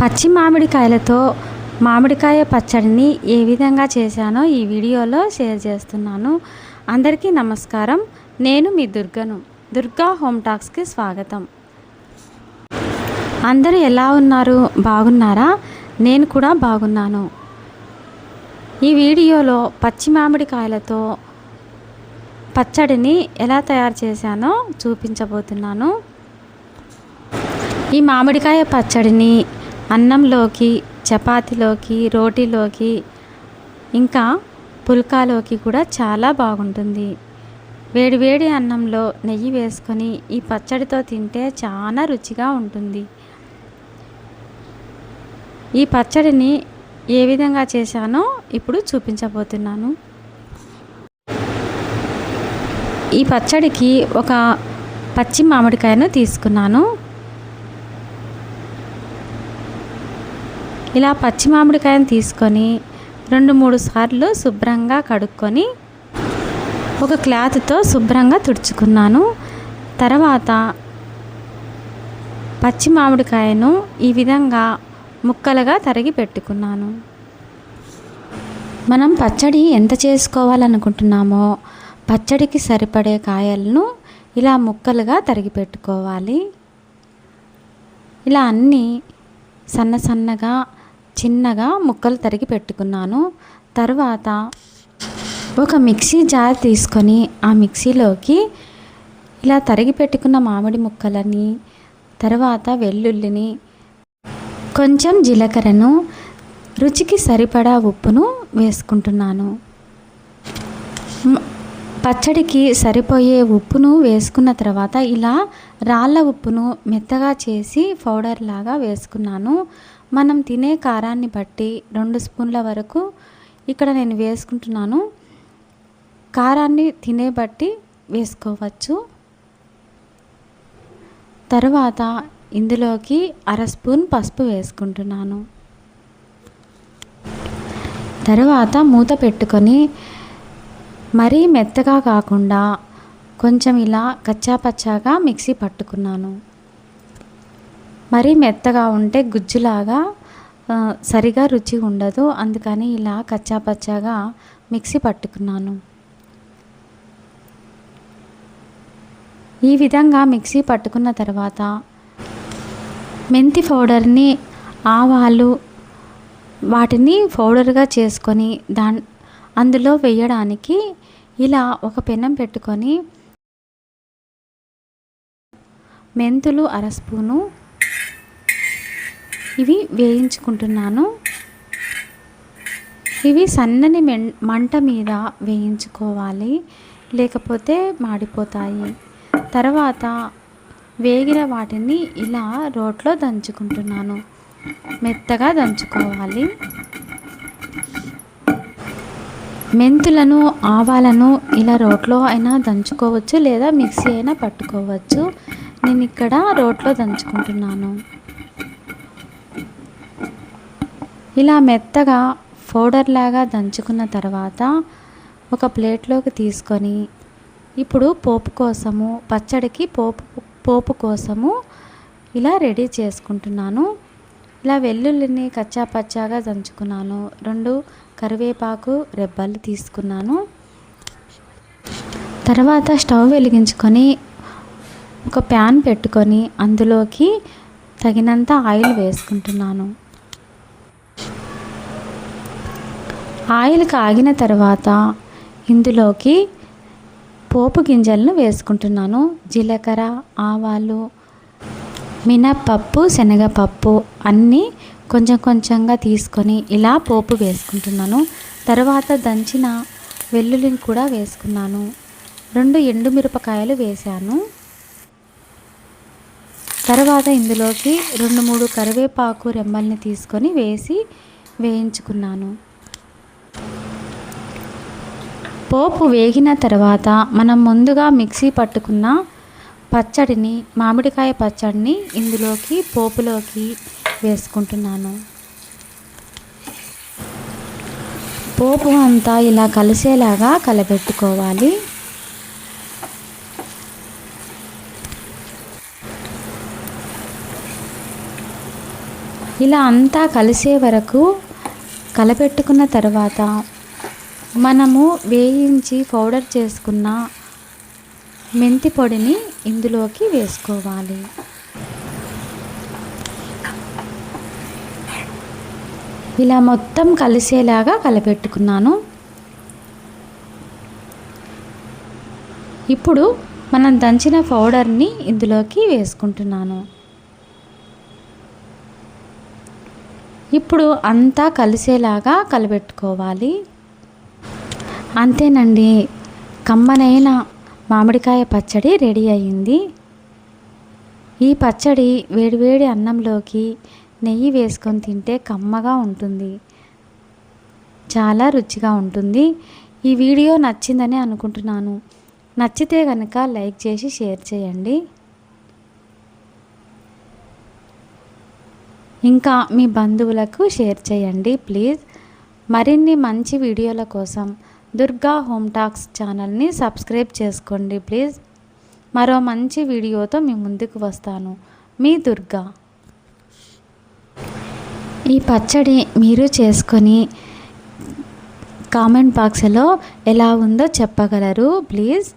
పచ్చి మామిడికాయలతో మామిడికాయ పచ్చడిని ఏ విధంగా చేశానో ఈ వీడియోలో షేర్ చేస్తున్నాను. అందరికీ నమస్కారం. నేను మీ దుర్గను. దుర్గా హోమ్ టాక్స్కి స్వాగతం. అందరూ ఎలా ఉన్నారు? బాగున్నారా? నేను కూడా బాగున్నాను. ఈ వీడియోలో పచ్చి మామిడికాయలతో పచ్చడిని ఎలా తయారు చేశానో చూపించబోతున్నాను. ఈ మామిడికాయ పచ్చడిని అన్నంలోకి, చపాతీలోకి, రోటీలోకి, ఇంకా పుల్కాలోకి కూడా చాలా బాగుంటుంది. వేడివేడి అన్నంలో నెయ్యి వేసుకొని ఈ పచ్చడితో తింటే చాలా రుచిగా ఉంటుంది. ఈ పచ్చడిని ఏ విధంగా చేశానో ఇప్పుడు చూపించబోతున్నాను. ఈ పచ్చడికి ఒక పచ్చి మామిడికాయను తీసుకున్నాను. ఇలా పచ్చి మామిడికాయను తీసుకొని 2-3 సార్లు శుభ్రంగా కడుక్కొని ఒక క్లాత్తో శుభ్రంగా తుడుచుకున్నాను. తర్వాత పచ్చి మామిడికాయను ఈ విధంగా ముక్కలుగా తరిగి పెట్టుకున్నాను. మనం పచ్చడి ఎంత చేసుకోవాలనుకుంటున్నామో పచ్చడికి సరిపడే కాయలను ఇలా ముక్కలుగా తరిగి పెట్టుకోవాలి. ఇలా అన్నీ సన్నగా చిన్నగా ముక్కలు తరిగి పెట్టుకున్నాను. తర్వాత ఒక మిక్సీ జార్ తీసుకొని ఆ మిక్సీలోకి ఇలా తరిగి పెట్టుకున్న మామిడి ముక్కలని, తర్వాత వెల్లుల్లిని, కొంచెం జీలకర్రను, రుచికి సరిపడా ఉప్పును వేసుకుంటున్నాను. పచ్చడికి సరిపోయే ఉప్పును వేసుకున్న తర్వాత ఇలా రాళ్ళ ఉప్పును మెత్తగా చేసి పౌడర్ లాగా వేసుకున్నాను. మనం తినే కారాన్ని బట్టి 2 స్పూన్ల వరకు ఇక్కడ నేను వేసుకుంటున్నాను. కారాన్ని తినే బట్టి వేసుకోవచ్చు. తర్వాత ఇందులోకి 1/2 స్పూన్ పసుపు వేసుకుంటున్నాను. తర్వాత మూత పెట్టుకొని మరీ మెత్తగా కాకుండా కొంచెం ఇలా కచ్చాపచ్చాగా మిక్సీ పట్టుకున్నాను. మరీ మెత్తగా ఉంటే గుజ్జులాగా సరిగా రుచి ఉండదు. అందుకని ఇలా కచ్చాపచ్చాగా మిక్సీ పట్టుకున్నాను. ఈ విధంగా మిక్సీ పట్టుకున్న తర్వాత మెంతి పౌడర్ని, ఆవాలు వాటిని పౌడర్గా చేసుకొని అందులో వేయడానికి ఇలా ఒక పెనం పెట్టుకొని మెంతులు 1/2 స్పూను ఇవి వేయించుకుంటున్నాను. ఇవి సన్నని మంట మీద వేయించుకోవాలి, లేకపోతే మాడిపోతాయి. తర్వాత వేగిన వాటిని ఇలా రోట్లో దంచుకుంటున్నాను. మెత్తగా దంచుకోవాలి. మెంతులను, ఆవాలను ఇలా రోట్లో అయినా దంచుకోవచ్చు, లేదా మిక్సీ అయినా పట్టుకోవచ్చు. నేను ఇక్కడ రోట్లో దంచుకుంటున్నాను. ఇలా మెత్తగా పౌడర్ లాగా దంచుకున్న తర్వాత ఒక ప్లేట్లోకి తీసుకొని ఇప్పుడు పచ్చడికి పోపు కోసము ఇలా రెడీ చేసుకుంటున్నాను. ఇలా వెల్లుల్లిని కచ్చాపచ్చాగా దంచుకున్నాను. 2 కరివేపాకు రెబ్బలు తీసుకున్నాను. తర్వాత స్టవ్ వెలిగించుకొని ఒక ప్యాన్ పెట్టుకొని అందులోకి తగినంత ఆయిల్ వేసుకుంటున్నాను. ఆయిల్ కాగిన తర్వాత ఇందులోకి పోపు గింజలను వేసుకుంటున్నాను. జీలకర్ర, ఆవాలు, మినప్పప్పు, శనగపప్పు అన్నీ కొంచెంగా తీసుకొని ఇలా పోపు వేసుకుంటున్నాను. తర్వాత దంచిన వెల్లుల్లిని కూడా వేసుకున్నాను. 2 ఎండుమిరపకాయలు వేశాను. తర్వాత ఇందులోకి 2-3 కరివేపాకు రెమ్మల్ని తీసుకొని వేయించుకున్నాను. పోపు వేగిన తర్వాత మనం ముందుగా మిక్సీ పట్టుకున్న మామిడికాయ పచ్చడిని ఇందులోకి పోపులోకి వేసుకుంటున్నాను. పోపు అంతా ఇలా కలిసేలాగా కలబెట్టుకోవాలి. ఇలా అంతా కలిసే వరకు కలపెట్టుకున్న తర్వాత మనము వేయించి పౌడర్ చేసుకున్న మెంతి పొడిని ఇందులోకి వేసుకోవాలి. ఇలా మొత్తం కలిసేలాగా కలపెట్టుకున్నాను. ఇప్పుడు మనం దంచిన పౌడర్ని ఇందులోకి వేసుకుంటున్నాను. ఇప్పుడు అంతా కలిసేలాగా కలబెట్టుకోవాలి. అంతేనండి, కమ్మనైన మామిడికాయ పచ్చడి రెడీ అయ్యింది. ఈ పచ్చడి వేడివేడి అన్నంలోకి నెయ్యి వేసుకొని తింటే కమ్మగా ఉంటుంది, చాలా రుచిగా ఉంటుంది. ఈ వీడియో నచ్చిందని అనుకుంటున్నాను. నచ్చితే కనుక లైక్ చేసి షేర్ చేయండి. ఇంకా మీ బంధువులకు షేర్ చేయండి ప్లీజ్. మరిన్ని మంచి వీడియోల కోసం దుర్గా హోమ్ టాక్స్ ఛానల్ని సబ్స్క్రైబ్ చేసుకోండి ప్లీజ్. మరో మంచి వీడియోతో మీ ముందుకు వస్తాను. మీ దుర్గా. ఈ పచ్చడి మీరు చేసుకొని కామెంట్ బాక్స్లో ఎలా ఉందో చెప్పగలరు ప్లీజ్.